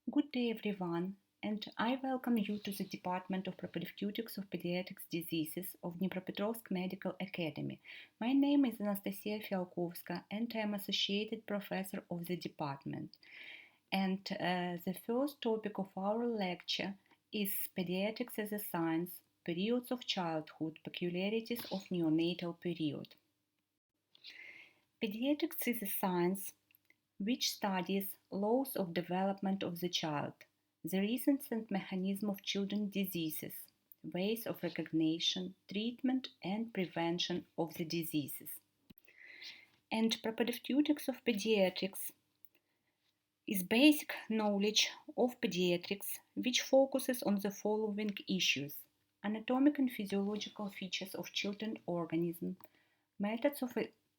Good day, everyone, and I welcome you to the Department of Propaedeutics of Pediatrics Diseases of Dnipropetrovsk Medical Academy. My name is Anastasia Fialkovska, and I am Associated Professor of the department. And the first topic of our lecture is Pediatrics as a Science, Periods of Childhood, Peculiarities of Neonatal Period. Pediatrics is a science which studies laws of development of the child, the reasons and mechanism of children's diseases, ways of recognition, treatment, and prevention of the diseases. And propaedeutics of pediatrics is basic knowledge of pediatrics which focuses on the following issues: anatomic and physiological features of children's organism, methods of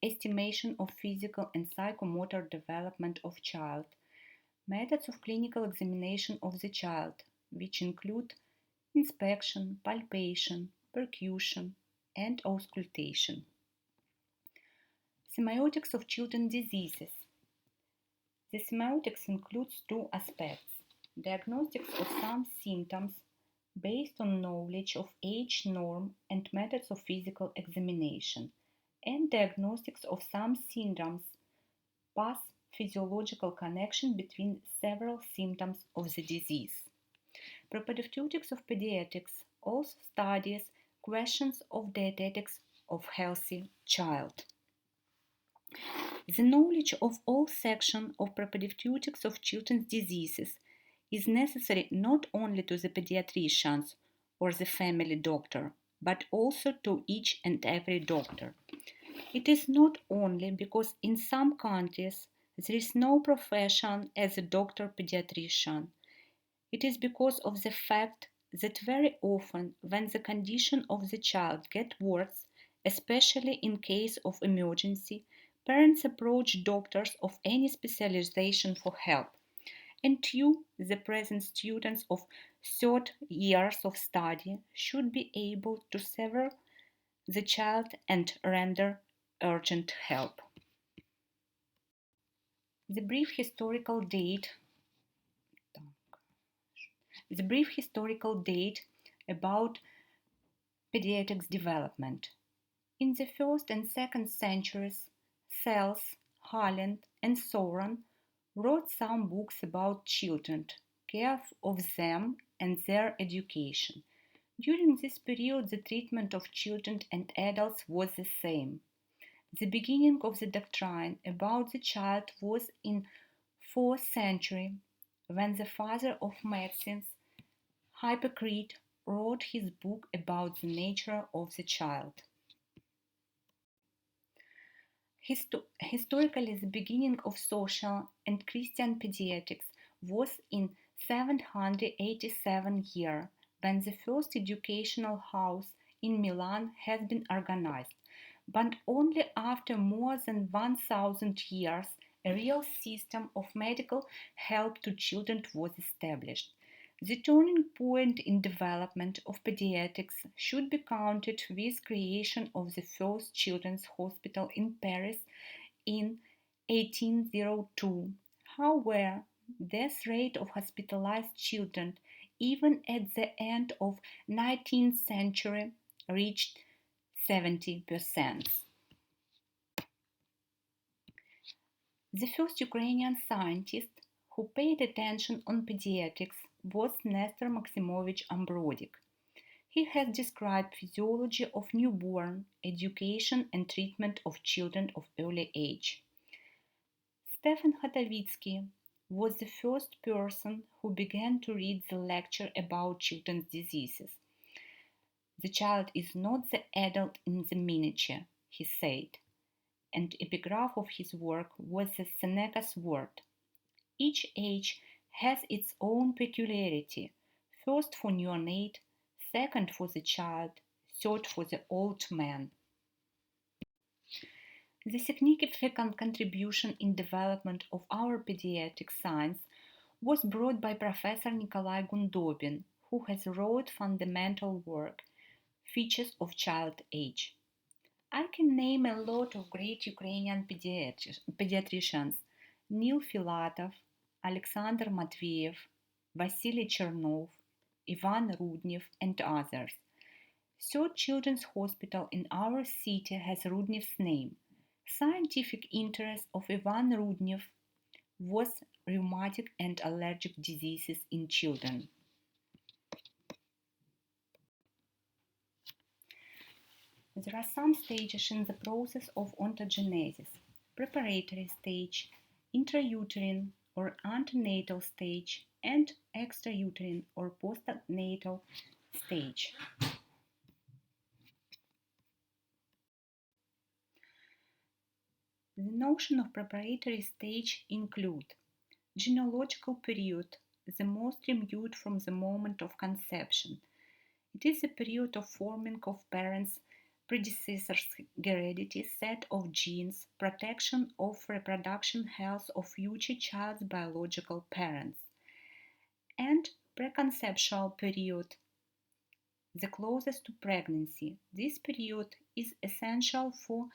estimation of physical and psychomotor development of child, methods of clinical examination of the child, which include inspection, palpation, percussion, and auscultation. Semiotics of children's diseases. The semiotics includes two aspects: diagnostics of some symptoms based on knowledge of age norm and methods of physical examination, and diagnostics of some syndromes, path physiological connection between several symptoms of the disease. Propaedeutics of pediatrics also studies questions of dietetics of healthy child. The knowledge of all sections of propaedeutics of children's diseases is necessary not only to the pediatricians or the family doctor, but also to each and every doctor. It is not only because in some countries there is no profession as a doctor pediatrician. It is because of the fact that very often when the condition of the child gets worse, especially in case of emergency, parents approach doctors of any specialization for help. And you, the present students of third years of study, should be able to sever the child and render urgent help. The brief historical date about pediatrics development. In the 1st and 2nd centuries, Thales, Holland, and Soren wrote some books about children, care of them, and their education. During this period, the treatment of children and adults was the same. The beginning of the doctrine about the child was in 4th century, when the father of medicine, Hippocrates, wrote his book about the nature of the child. Historically, the beginning of social and Christian pediatrics was in 787 year, when the first educational house in Milan has been organized, but only after more than 1000 years a real system of medical help to children was established. The turning point in development of pediatrics should be counted with creation of the first children's hospital in Paris in 1802. However, death rate of hospitalized children, even at the end of 19th century, reached 70%. The first Ukrainian scientist who paid attention on pediatrics was Nestor Maximovich Ambrodik. He has described physiology of newborn, education and treatment of children of early age. Stefan Hatavitsky was the first person who began to read the lecture about children's diseases. The child is not the adult in the miniature, he said, and epigraph of his work was the Seneca's word. Each age has its own peculiarity, first for neonate, second for the child, third for the old man. The significant contribution in development of our pediatric science was brought by Professor Nikolai Gundobin, who has wrote fundamental work, Features of Child Age. I can name a lot of great Ukrainian pediatricians: Nil Filatov, Alexander Matveyev, Vasily Chernov, Ivan Rudnev, and others. Third Children's Hospital in our city has Rudnev's name. Scientific interest of Ivan Rudnev was rheumatic and allergic diseases in children. There are some stages in the process of ontogenesis: preparatory stage, intrauterine or antenatal stage, and extrauterine or postnatal stage. The notion of preparatory stage include genealogical period, the most remote from the moment of conception. It is a period of forming of parents' predecessors' heredity, set of genes, protection of reproduction health of future child's biological parents, and preconceptual period, the closest to pregnancy. This period is essential for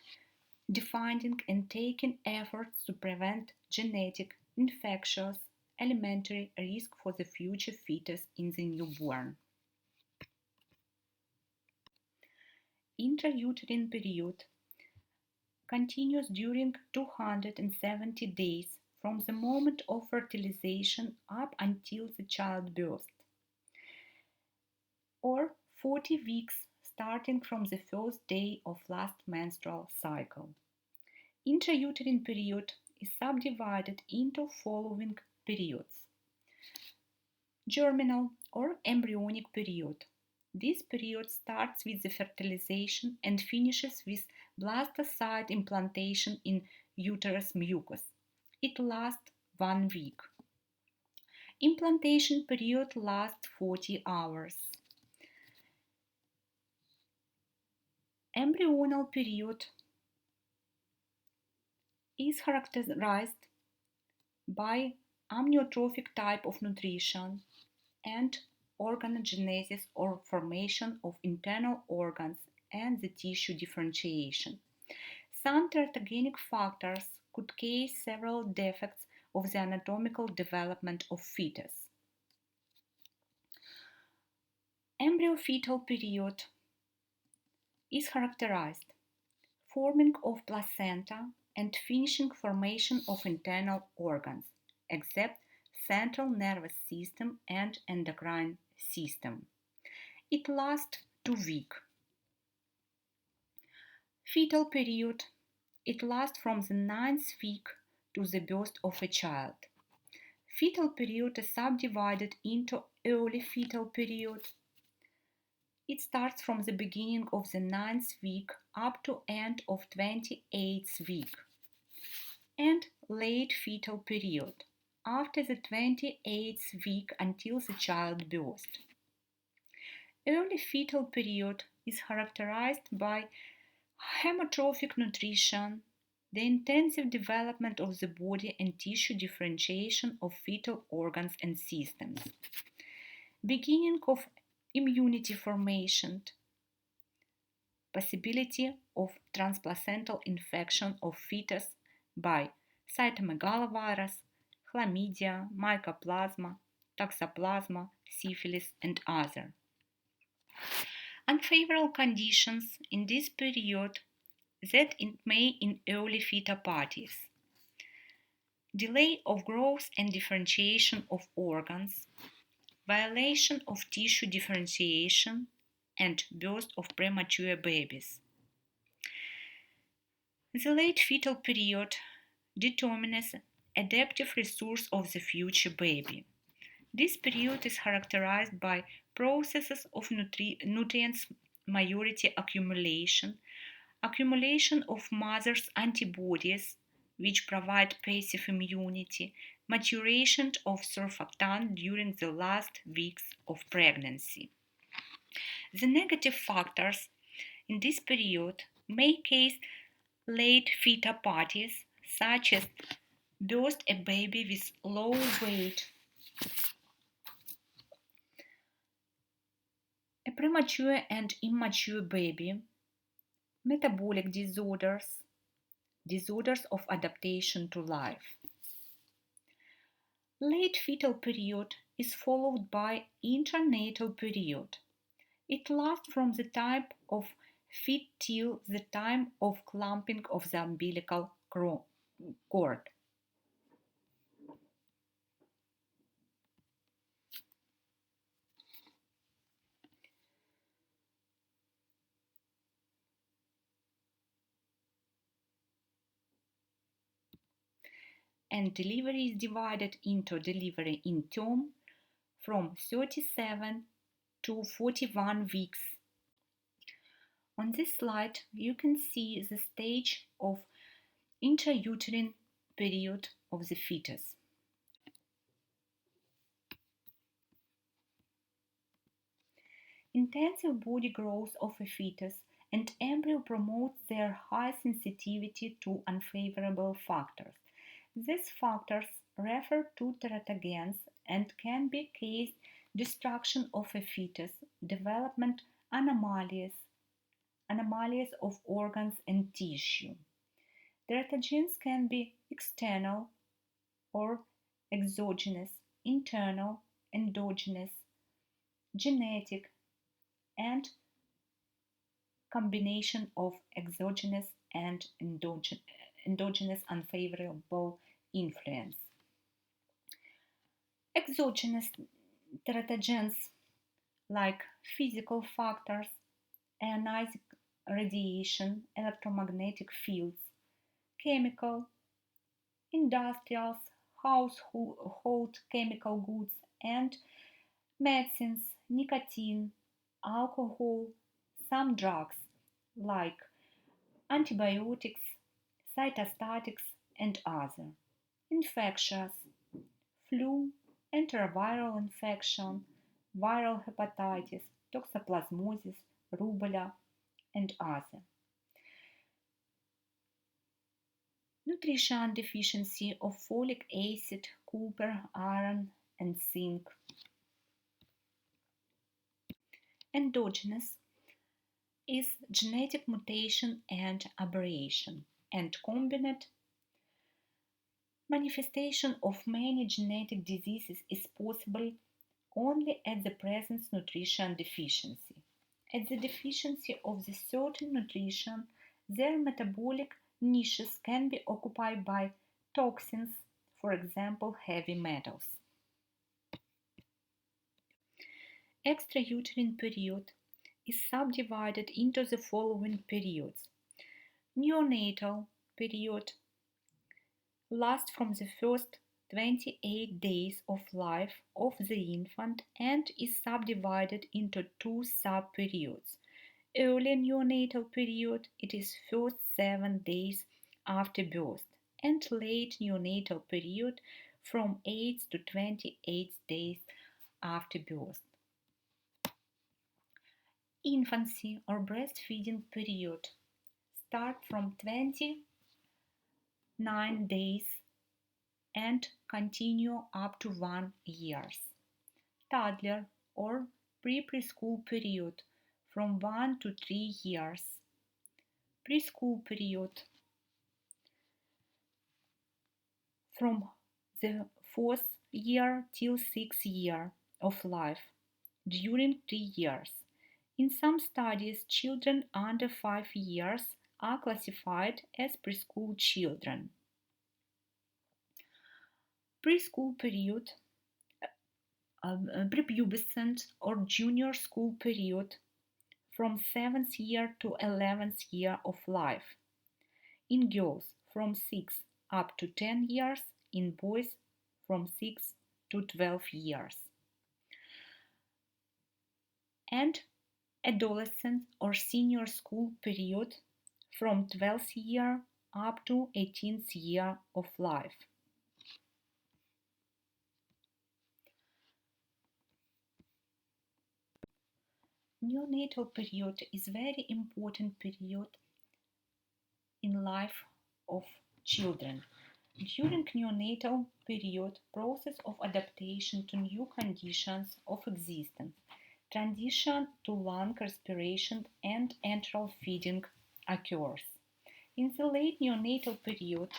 defining and taking efforts to prevent genetic, infectious, alimentary risk for the future fetus in the newborn. Intrauterine period continues during 270 days from the moment of fertilization up until the childbirth, or 40 weeks starting from the first day of last menstrual cycle. Intrauterine period is subdivided into following periods: germinal or embryonic period. This period starts with the fertilization and finishes with blastocyte implantation in uterus mucus. It lasts 1 week. Implantation period lasts 40 hours. Embryonal period is characterized by amniotropic type of nutrition and organogenesis or formation of internal organs and the tissue differentiation. Some teratogenic factors could cause several defects of the anatomical development of fetus. Embryo-fetal period is characterized forming of placenta and finishing formation of internal organs, except central nervous system and endocrine system. It lasts 2 weeks. Fetal period. It lasts from the 9th week to the birth of a child. Fetal period is subdivided into early fetal period. It starts from the beginning of the 9th week up to end of 28th week. And late fetal period, after the 28th week until the childbirth. Early fetal period is characterized by hemotrophic nutrition, the intensive development of the body and tissue differentiation of fetal organs and systems, beginning of immunity formation, possibility of transplacental infection of fetus by cytomegalovirus, chlamydia, mycoplasma, toxoplasma, syphilis, and other. Unfavorable conditions in this period that it may in early fetoparties: delay of growth and differentiation of organs, violation of tissue differentiation, and birth of premature babies. The late fetal period determines adaptive resource of the future baby. This period is characterized by processes of nutrients majority accumulation, accumulation of mother's antibodies, which provide passive immunity, maturation of surfactant during the last weeks of pregnancy. The negative factors in this period may cause late fetoparties, such as birth a baby with low weight, a premature and immature baby, metabolic disorders, disorders of adaptation to life. Late fetal period is followed by intranatal period. It lasts from the time of feed till the time of clamping of the umbilical cord. And delivery is divided into delivery in term from 37 to 41 weeks. On this slide, you can see the stage of intrauterine period of the fetus. Intensive body growth of a fetus and embryo promotes their high sensitivity to unfavorable factors. These factors refer to teratogens and can be case destruction of a fetus, development anomalies of organs and tissue. Teratogens can be external or exogenous, internal, endogenous, genetic, and combination of exogenous and endogenous unfavorable influence. Exogenous teratogens like physical factors, ionizing radiation, electromagnetic fields, chemical, industrials, household chemical goods, and medicines, nicotine, alcohol, some drugs like antibiotics, cytostatics, and other. Infectious, flu, enteroviral infection, viral hepatitis, toxoplasmosis, rubella, and other. Nutrition deficiency of folic acid, copper, iron, and zinc. Endogenous is genetic mutation and aberration, and combined manifestation of many genetic diseases is possible only at the presence nutrition deficiency. At the deficiency of the certain nutrition, their metabolic niches can be occupied by toxins, for example, heavy metals. Extrauterine period is subdivided into the following periods. Neonatal period lasts from the first 28 days of life of the infant and is subdivided into two sub-periods. Early neonatal period, it is first 7 days after birth, and late neonatal period from 8 to 28 days after birth. Infancy or breastfeeding period start from 29 days and continue up to 1 year. Toddler or preschool period from 1 to 3 years. Preschool period from the 4th year till 6th year of life during 3 years. In some studies, children under 5 years are classified as preschool children. Preschool period, prepubescent or junior school period from 7th year to 11th year of life. In girls from 6 up to 10 years, in boys from 6 to 12 years. And adolescent or senior school period from 12th year up to 18th year of life. Neonatal period is very important period in life of children. During neonatal period, process of adaptation to new conditions of existence, transition to lung respiration and enteral feeding occurs. In the late neonatal period,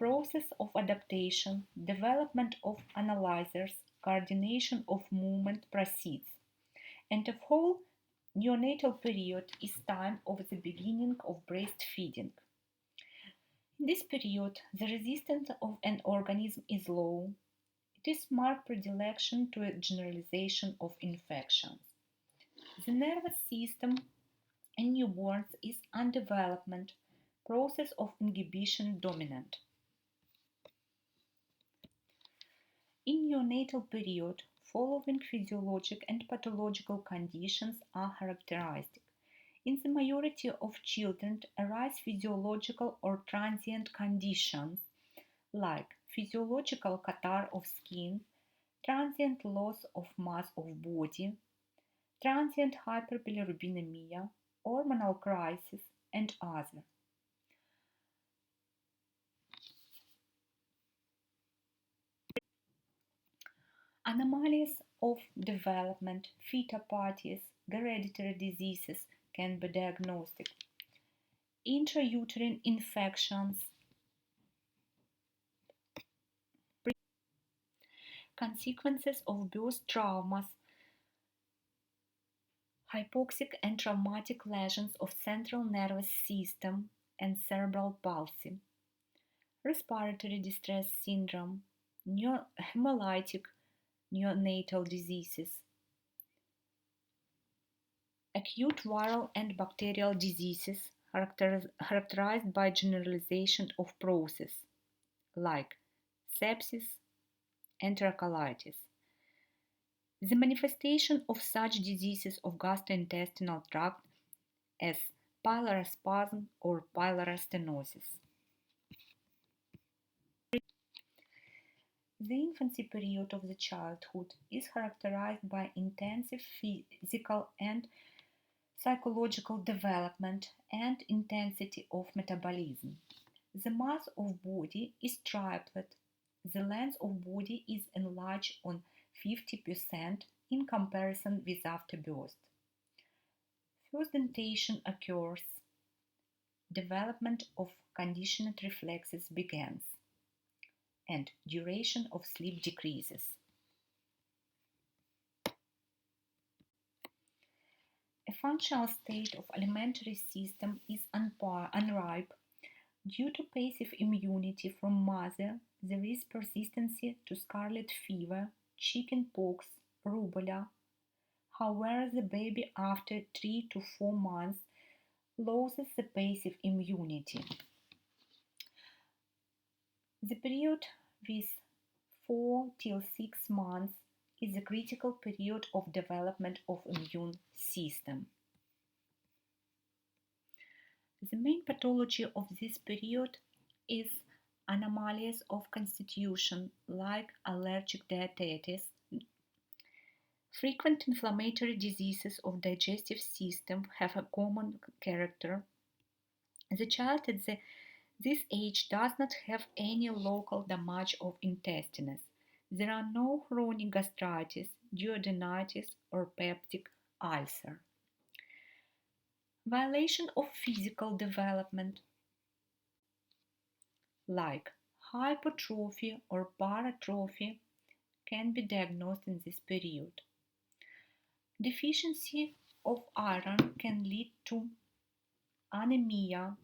process of adaptation, development of analyzers, coordination of movement proceeds, and the whole neonatal period is time of the beginning of breastfeeding. In this period, the resistance of an organism is low. It is marked predilection to a generalization of infections. The nervous system in newborns is undevelopment, process of inhibition dominant. In neonatal period, following physiologic and pathological conditions are characteristic. In the majority of children arise physiological or transient conditions like physiological catarrh of skin, transient loss of mass of body, transient hyperbilirubinemia, hormonal crisis, and other. Anomalies of development, fetopathies, hereditary diseases can be diagnostic. Intrauterine infections, consequences of birth traumas, hypoxic and traumatic lesions of central nervous system and cerebral palsy, respiratory distress syndrome, hemolytic neonatal diseases, acute viral and bacterial diseases characterized by generalization of process like sepsis and enterocolitis. The manifestation of such diseases of gastrointestinal tract as pylorospasm or pylorostenosis. The infancy period of the childhood is characterized by intensive physical and psychological development and intensity of metabolism. The mass of body is triplet. The length of body is enlarged on 50% in comparison with after birth. First dentation occurs. Development of conditioned reflexes begins, and duration of sleep decreases. A functional state of alimentary system is unripe. Due to passive immunity from mother, there is persistency to scarlet fever, chickenpox, rubella. However, the baby after 3 to 4 months loses the passive immunity. The period with 4 till 6 months is a critical period of development of immune system. The main pathology of this period is anomalies of constitution like allergic diabetes, frequent inflammatory diseases of digestive system have a common character. The child at this age does not have any local damage of intestines. There are no chronic gastritis, duodenitis, or peptic ulcer. Violation of physical development like hypertrophy or paratrophy can be diagnosed in this period. Deficiency of iron can lead to anemia.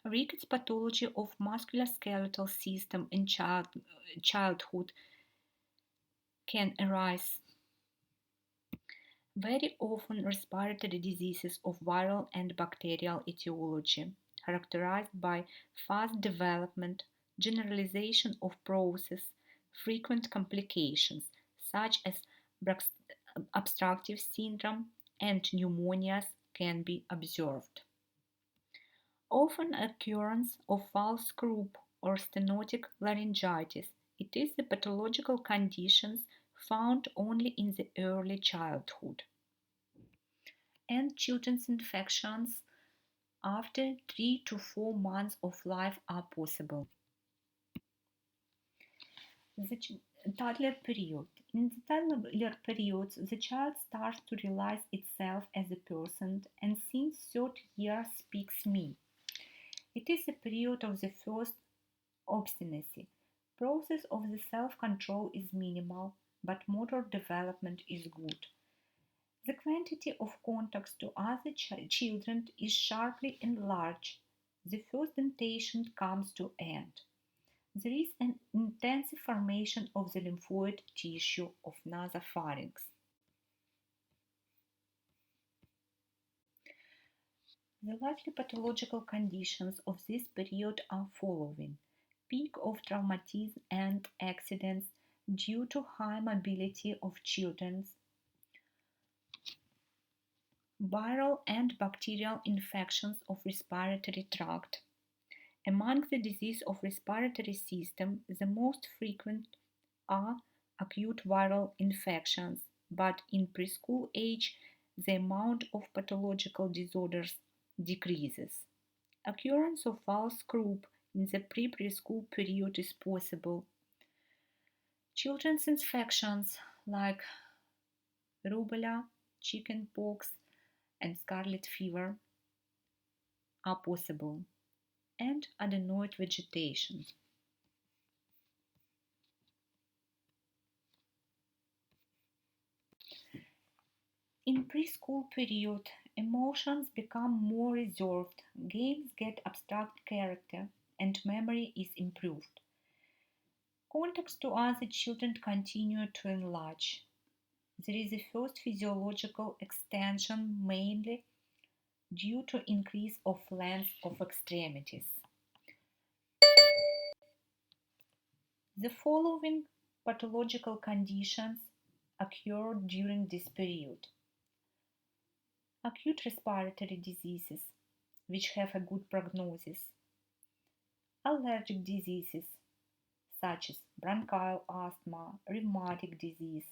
Rickets pathology of musculoskeletal system in childhood can arise. Very often respiratory diseases of viral and bacterial etiology, characterized by fast development, generalization of process, frequent complications such as obstructive syndrome and pneumonias can be observed. Often occurrence of false croup or stenotic laryngitis. It is the pathological conditions found only in the early childhood. And children's infections after 3 to 4 months of life are possible. The toddler period. In the toddler period, the child starts to realize itself as a person and since third year speaks me. It is a period of the first obstinacy. Process of the self-control is minimal, but motor development is good. The quantity of contacts to other children is sharply enlarged. The first dentation comes to end. There is an intensive formation of the lymphoid tissue of nasopharynx. The likely pathological conditions of this period are following: peak of traumatism and accidents due to high mobility of children, viral and bacterial infections of respiratory tract. Among the diseases of respiratory system, the most frequent are acute viral infections, but in preschool age, the amount of pathological disorders decreases. Occurrence of false croup in the pre-preschool period is possible. Children's infections like rubella, chickenpox, and scarlet fever are possible, and adenoid vegetation. In preschool period, emotions become more reserved, games get abstract character, and memory is improved. Contacts to other children continue to enlarge. There is a first physiological extension mainly due to increase of length of extremities. The following pathological conditions occur during this period: acute respiratory diseases, which have a good prognosis, allergic diseases, such as bronchial asthma, rheumatic disease,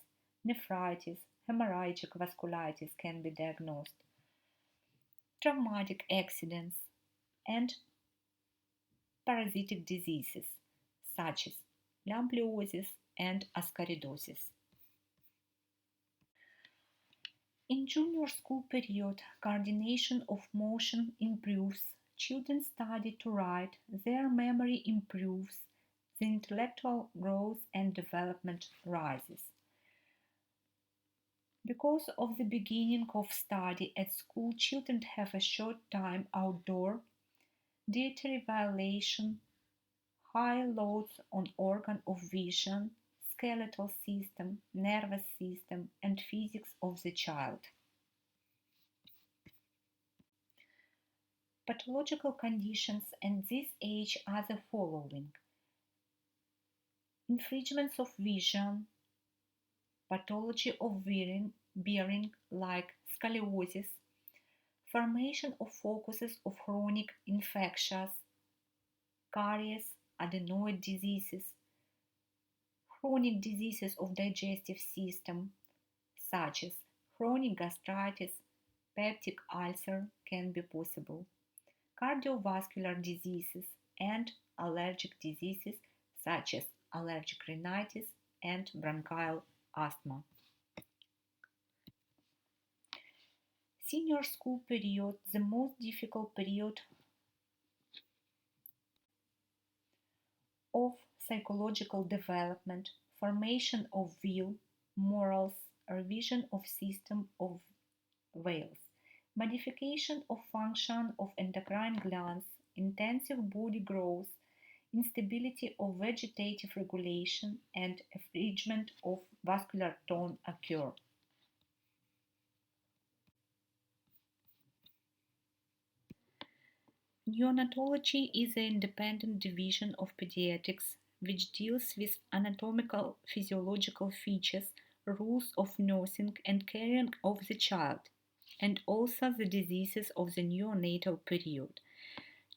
nephritis, hemorrhagic vasculitis can be diagnosed, traumatic accidents, and parasitic diseases, such as lambliosis and ascaridosis. In junior school period, coordination of motion improves, children study to write, their memory improves, the intellectual growth and development rises. Because of the beginning of study at school, children have a short time outdoor, dietary violation, high loads on organ of vision, skeletal system, nervous system, and physics of the child. Pathological conditions at this age are the following: infringements of vision, pathology of bearing like scoliosis, formation of focuses of chronic infectious, caries, adenoid diseases, chronic diseases of digestive system, such as chronic gastritis, peptic ulcer can be possible, cardiovascular diseases, and allergic diseases such as allergic rhinitis and bronchial asthma. Senior school period, the most difficult period of psychological development, formation of will, morals, revision of system of values, modification of function of endocrine glands, intensive body growth, instability of vegetative regulation, and infringement of vascular tone occur. Neonatology is an independent division of pediatrics which deals with anatomical physiological features, rules of nursing and caring of the child, and also the diseases of the neonatal period.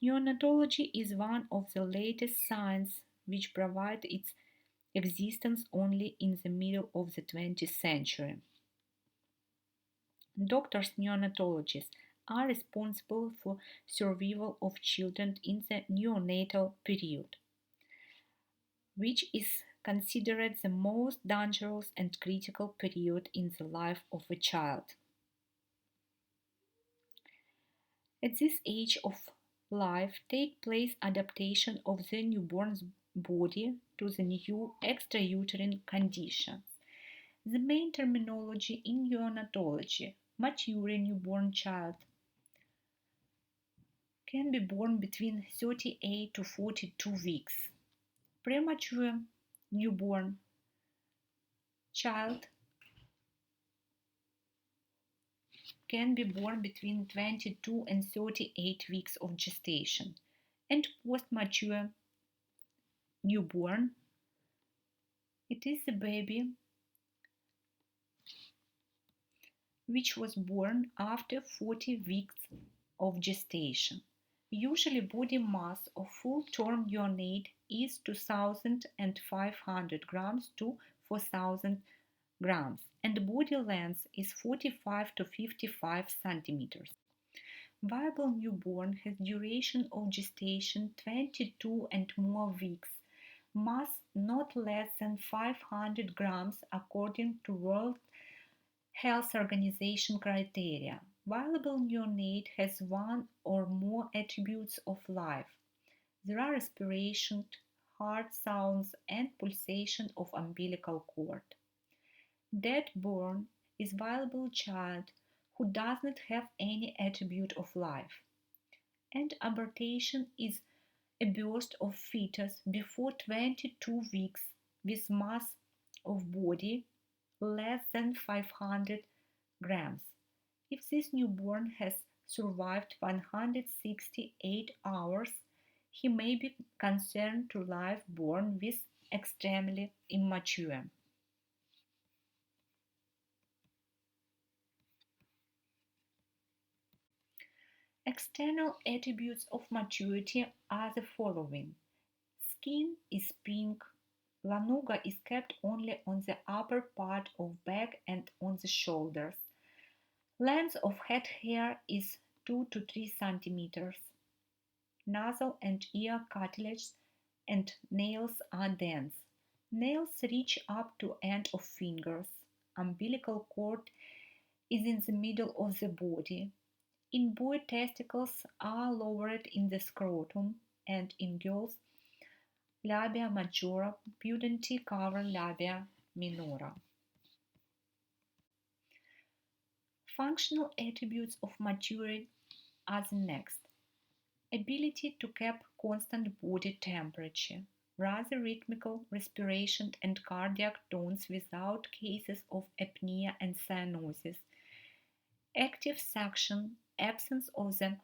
Neonatology is one of the latest sciences which provide its existence only in the middle of the 20th century. Doctors neonatologists are responsible for survival of children in the neonatal period, which is considered the most dangerous and critical period in the life of a child. At this age of life take place adaptation of the newborn's body to the new extrauterine conditions. The main terminology in neonatology: mature newborn child can be born between 38 to 42 weeks. Premature newborn child can be born between 22 and 38 weeks of gestation. And post-mature newborn, it is the baby which was born after 40 weeks of gestation. Usually body mass of full-term neonate is 2,500 grams to 4,000 grams, and body length is 45 to 55 centimeters. Viable newborn has duration of gestation 22 and more weeks, mass not less than 500 grams according to World Health Organization criteria. Viable neonate has one or more attributes of life. There are respiration, heart sounds, and pulsation of umbilical cord. Dead born is viable child who does not have any attribute of life. And abortation is a burst of fetus before 22 weeks with mass of body less than 500 grams. If this newborn has survived 168 hours, he may be considered to live born with extremely immature. External attributes of maturity are the following. Skin is pink. Lanuga is kept only on the upper part of back and on the shoulders. Length of head hair is 2 to 3 centimeters. Nasal and ear cartilage and nails are dense. Nails reach up to end of fingers. Umbilical cord is in the middle of the body. In boy, testicles are lowered in the scrotum, and in girls, labia majora pudenti cover labia minora. Functional attributes of maturity are the next. Ability to keep constant body temperature, rather rhythmical respiration and cardiac tones without cases of apnea and cyanosis, active suction, absence of the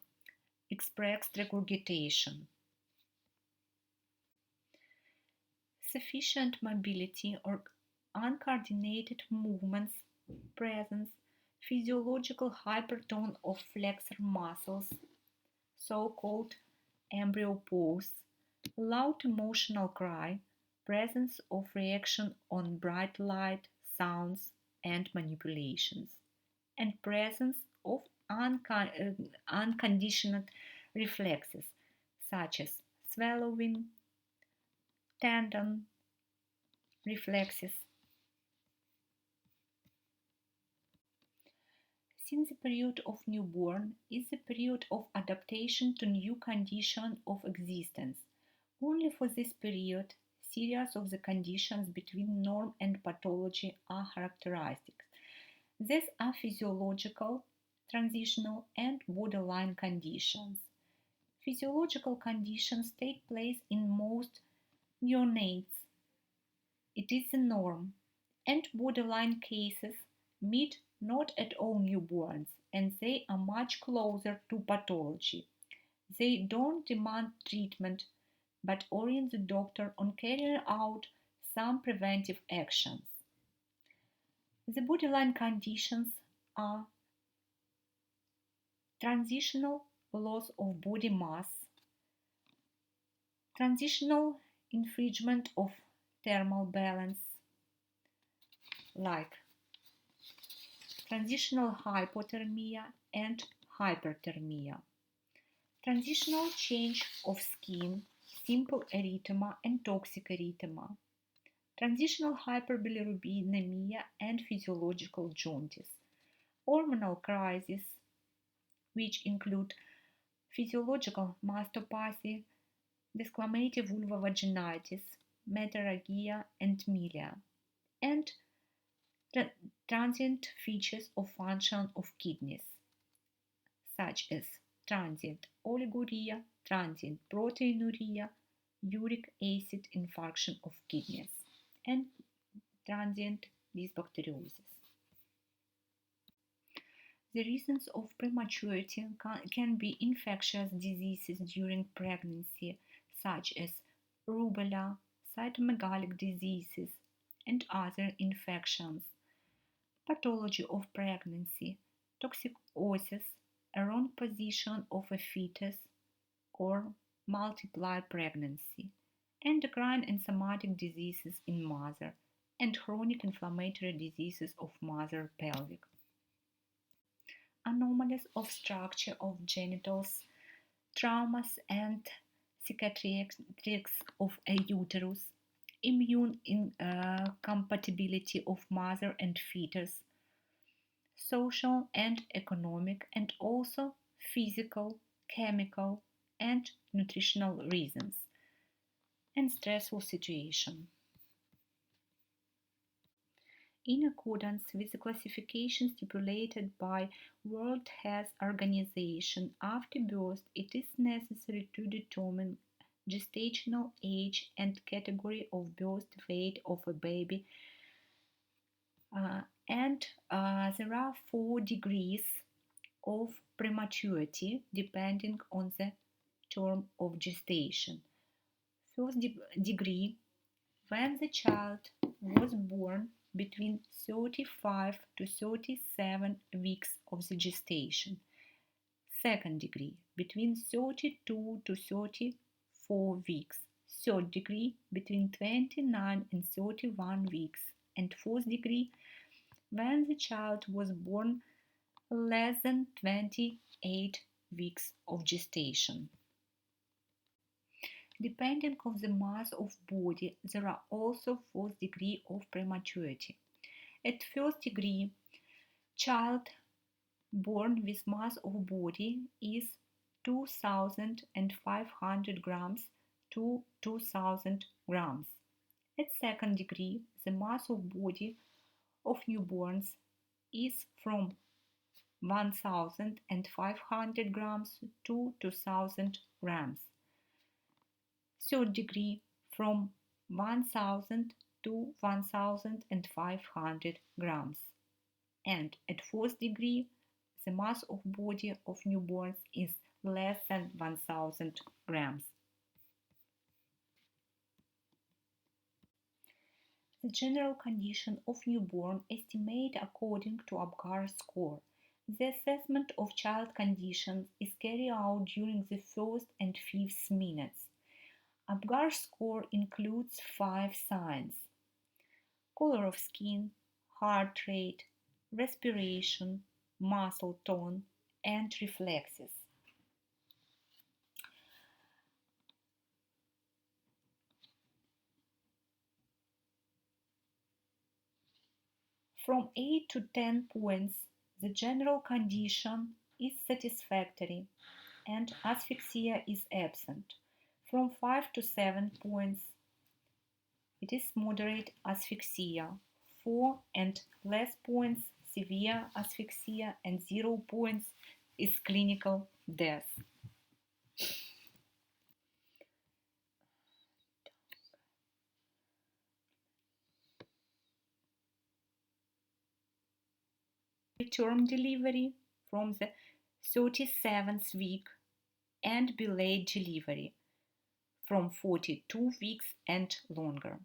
expressed regurgitation, sufficient mobility or uncoordinated movements, presence, physiological hypertone of flexor muscles, so-called embryo pose, loud emotional cry, presence of reaction on bright light, sounds, and manipulations, and presence of unconditioned reflexes such as swallowing, tendon reflexes. Since the period of newborn is the period of adaptation to new condition of existence, only for this period, series of the conditions between norm and pathology are characteristic. These are physiological, transitional, and borderline conditions. Physiological conditions take place in most neonates. It is the norm, and borderline cases meet not at all newborns, and they are much closer to pathology. They don't demand treatment, but orient the doctor on carrying out some preventive actions. The borderline conditions are transitional loss of body mass, transitional infringement of thermal balance, like transitional hypothermia and hyperthermia, transitional change of skin, simple erythema and toxic erythema, transitional hyperbilirubinemia and physiological jaundice, hormonal crises, which include physiological mastopathy, desquamative vulvovaginitis, metarrhagia, and milia, and transient features of function of kidneys, such as transient oliguria, transient proteinuria, uric acid infarction of kidneys, and transient dysbacteriosis. The reasons of prematurity can be infectious diseases during pregnancy, such as rubella, cytomegalic diseases, and other infections. Pathology of pregnancy, toxicosis, a wrong position of a fetus, or multiply pregnancy, endocrine and somatic diseases in mother, and chronic inflammatory diseases of mother pelvic. Anomalies of structure of genitals, traumas and cicatrix of a uterus, immune incompatibility of mother and fetus, social and economic, and also physical, chemical, and nutritional reasons, and stressful situation. In accordance with the classification stipulated by World Health Organization, after birth it is necessary to determine gestational age and category of birth weight of a baby, and there are 4 degrees of prematurity depending on the term of gestation. First degree, when the child was born between 35 to 37 weeks of the gestation. Second degree, between 32 to 34 weeks. Third degree, between 29 and 31 weeks. And fourth degree, when the child was born less than 28 weeks of gestation. Depending on the mass of body, there are also 4th degree of prematurity. At first degree, child born with mass of body is 2,500 grams to 2,000 grams. At second degree, the mass of body of newborns is from 1,500 grams to 2,000 grams. Third degree, from 1,000 to 1,500 grams. And at fourth degree, the mass of body of newborns is less than 1,000 grams. The general condition of newborn estimate according to Apgar score. The assessment of child condition is carried out during the first and 5th minutes. Apgar score includes 5 signs: color of skin, heart rate, respiration, muscle tone, and reflexes. From 8 to 10 points, the general condition is satisfactory and asphyxia is absent. From 5 to 7 points, it is moderate asphyxia. 4 and less points, severe asphyxia, and 0 points is clinical death. Term delivery from the 37th week and delayed delivery from 42 weeks and longer.